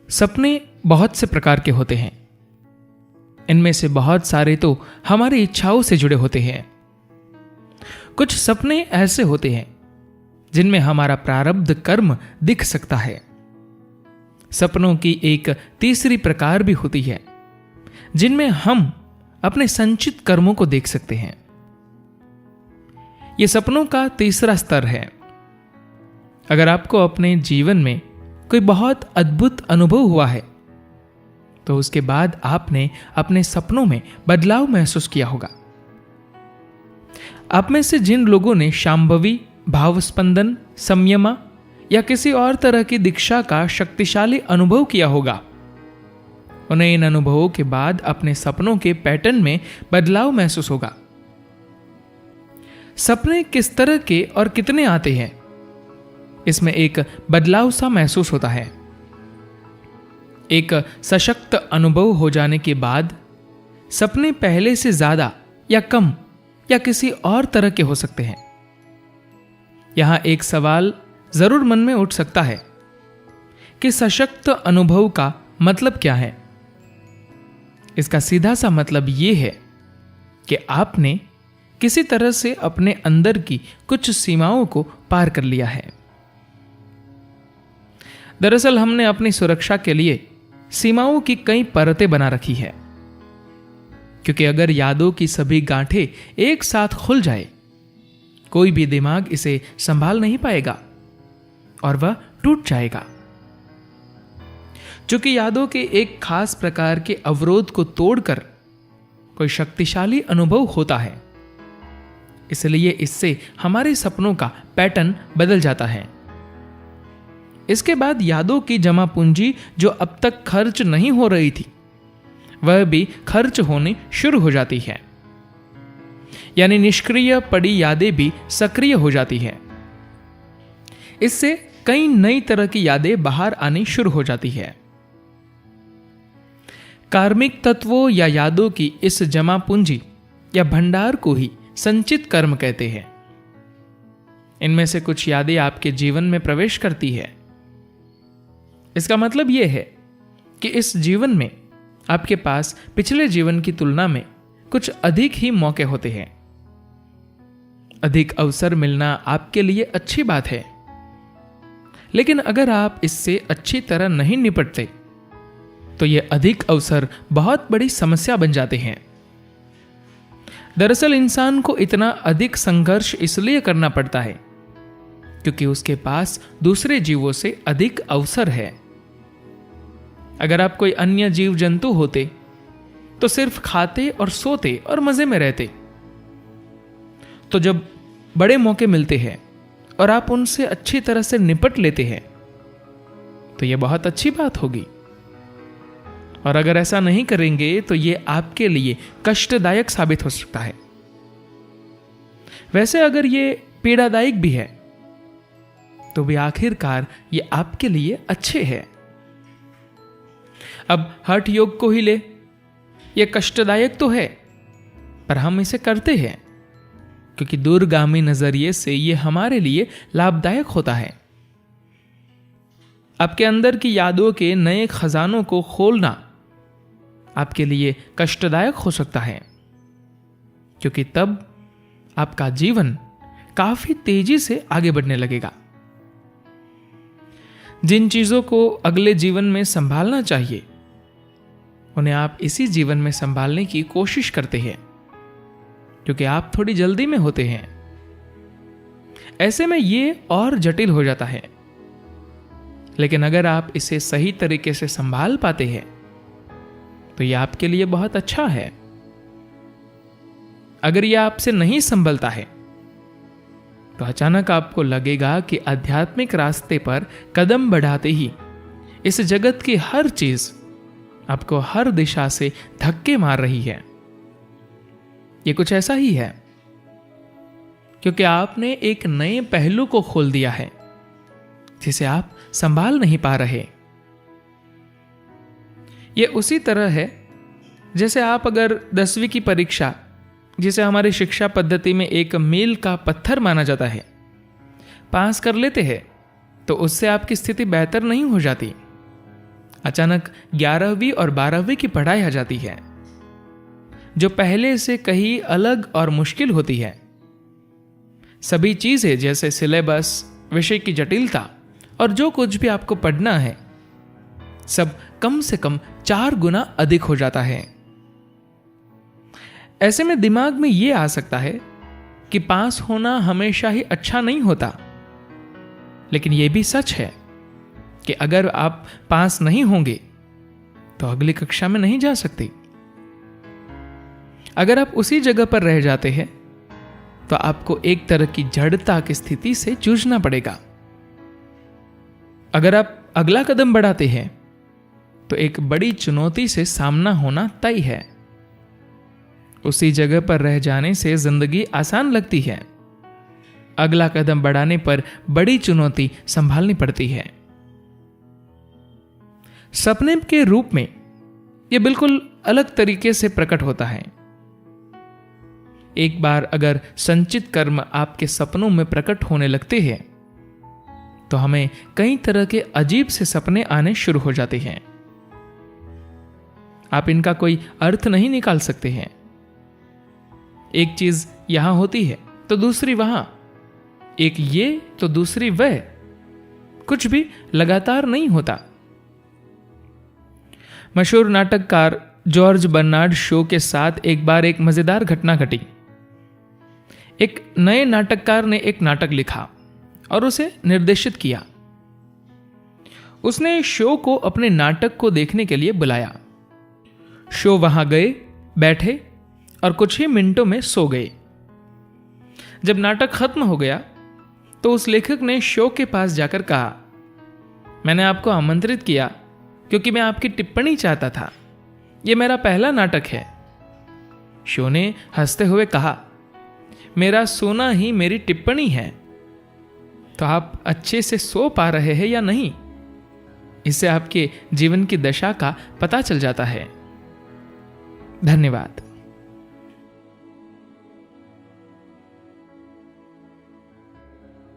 सपने बहुत से प्रकार के होते हैं। इनमें से बहुत सारे तो हमारी इच्छाओं से जुड़े होते हैं। कुछ सपने ऐसे होते हैं जिनमें हमारा प्रारब्ध कर्म दिख सकता है। सपनों की एक तीसरी प्रकार भी होती है जिनमें हम अपने संचित कर्मों को देख सकते हैं। यह सपनों का तीसरा स्तर है। अगर आपको अपने जीवन में कोई बहुत अद्भुत अनुभव हुआ है तो उसके बाद आपने अपने सपनों में बदलाव महसूस किया होगा। आप में से जिन लोगों ने शांभवी, भावस्पंदन, संयमा या किसी और तरह की दीक्षा का शक्तिशाली अनुभव किया होगा, उन्हें इन अनुभवों के बाद अपने सपनों के पैटर्न में बदलाव महसूस होगा। सपने किस तरह के और कितने आते हैं, इसमें एक बदलाव सा महसूस होता है। एक सशक्त अनुभव हो जाने के बाद सपने पहले से ज्यादा या कम या किसी और तरह के हो सकते हैं। यहां एक सवाल जरूर मन में उठ सकता है कि सशक्त अनुभव का मतलब क्या है। इसका सीधा सा मतलब यह है कि आपने किसी तरह से अपने अंदर की कुछ सीमाओं को पार कर लिया है। दरअसल हमने अपनी सुरक्षा के लिए सीमाओं की कई परतें बना रखी है, क्योंकि अगर यादों की सभी गांठें एक साथ खुल जाए, कोई भी दिमाग इसे संभाल नहीं पाएगा और वह टूट जाएगा। चूंकि यादों के एक खास प्रकार के अवरोध को तोड़कर कोई शक्तिशाली अनुभव होता है, इसलिए इससे हमारे सपनों का पैटर्न बदल जाता है। इसके बाद यादों की जमा पूंजी जो अब तक खर्च नहीं हो रही थी, वह भी खर्च होनी शुरू हो जाती है। यानी निष्क्रिय पड़ी यादें भी सक्रिय हो जाती है। इससे कई नई तरह की यादें बाहर आनी शुरू हो जाती है। कार्मिक तत्वों या यादों की इस जमा पूंजी या भंडार को ही संचित कर्म कहते हैं। इनमें से कुछ यादें आपके जीवन में प्रवेश करती है। इसका मतलब यह है कि इस जीवन में आपके पास पिछले जीवन की तुलना में कुछ अधिक ही मौके होते हैं। अधिक अवसर मिलना आपके लिए अच्छी बात है, लेकिन अगर आप इससे अच्छी तरह नहीं निपटते तो यह अधिक अवसर बहुत बड़ी समस्या बन जाते हैं। दरअसल इंसान को इतना अधिक संघर्ष इसलिए करना पड़ता है क्योंकि उसके पास दूसरे जीवों से अधिक अवसर है। अगर आप कोई अन्य जीव जंतु होते तो सिर्फ खाते और सोते और मजे में रहते। तो जब बड़े मौके मिलते हैं और आप उनसे अच्छी तरह से निपट लेते हैं तो यह बहुत अच्छी बात होगी। और अगर ऐसा नहीं करेंगे तो यह आपके लिए कष्टदायक साबित हो सकता है। वैसे अगर यह पीड़ादायक भी है तो भी आखिरकार यह आपके लिए अच्छे है। अब हठ योग को ही ले, यह कष्टदायक तो है पर हम इसे करते हैं क्योंकि दूरगामी नजरिए से यह हमारे लिए लाभदायक होता है। आपके अंदर की यादों के नए खजानों को खोलना आपके लिए कष्टदायक हो सकता है, क्योंकि तब आपका जीवन काफी तेजी से आगे बढ़ने लगेगा। जिन चीजों को अगले जीवन में संभालना चाहिए उन्हें आप इसी जीवन में संभालने की कोशिश करते हैं, क्योंकि आप थोड़ी जल्दी में होते हैं। ऐसे में ये और जटिल हो जाता है। लेकिन अगर आप इसे सही तरीके से संभाल पाते हैं तो यह आपके लिए बहुत अच्छा है। अगर यह आपसे नहीं संभलता है तो अचानक आपको लगेगा कि आध्यात्मिक रास्ते पर कदम बढ़ाते ही इस जगत की हर चीज आपको हर दिशा से धक्के मार रही है। यह कुछ ऐसा ही है क्योंकि आपने एक नए पहलू को खोल दिया है जिसे आप संभाल नहीं पा रहे। यह उसी तरह है जैसे आप अगर 10वीं की परीक्षा, जिसे हमारी शिक्षा पद्धति में एक मील का पत्थर माना जाता है, पास कर लेते हैं तो उससे आपकी स्थिति बेहतर नहीं हो जाती। अचानक 11वीं और 12वीं की पढ़ाई आ जाती है, जो पहले से कहीं अलग और मुश्किल होती है। सभी चीजें जैसे सिलेबस, विषय की जटिलता और जो कुछ भी आपको पढ़ना है, सब कम से कम 4 गुना अधिक हो जाता है। ऐसे में दिमाग में यह आ सकता है कि पास होना हमेशा ही अच्छा नहीं होता, लेकिन यह भी सच है कि अगर आप पास नहीं होंगे तो अगली कक्षा में नहीं जा सकते। अगर आप उसी जगह पर रह जाते हैं तो आपको एक तरह की जड़ता की स्थिति से जूझना पड़ेगा। अगर आप अगला कदम बढ़ाते हैं तो एक बड़ी चुनौती से सामना होना तय है। उसी जगह पर रह जाने से जिंदगी आसान लगती है, अगला कदम बढ़ाने पर बड़ी चुनौती संभालनी पड़ती है। सपने के रूप में यह बिल्कुल अलग तरीके से प्रकट होता है। एक बार अगर संचित कर्म आपके सपनों में प्रकट होने लगते हैं तो हमें कई तरह के अजीब से सपने आने शुरू हो जाते हैं। आप इनका कोई अर्थ नहीं निकाल सकते हैं। एक चीज यहां होती है तो दूसरी वहां, एक ये तो दूसरी वह, कुछ भी लगातार नहीं होता। मशहूर नाटककार जॉर्ज बर्नार्ड शो के साथ एक बार एक मजेदार घटना घटी। एक नए नाटककार ने एक नाटक लिखा और उसे निर्देशित किया। उसने शो को अपने नाटक को देखने के लिए बुलाया। शो वहां गए, बैठे और कुछ ही मिनटों में सो गए। जब नाटक खत्म हो गया तो उस लेखक ने शो के पास जाकर कहा, मैंने आपको आमंत्रित किया क्योंकि मैं आपकी टिप्पणी चाहता था। यह मेरा पहला नाटक है। शो ने हंसते हुए कहा, मेरा सोना ही मेरी टिप्पणी है। तो आप अच्छे से सो पा रहे हैं या नहीं, इससे आपके जीवन की दशा का पता चल जाता है। धन्यवाद।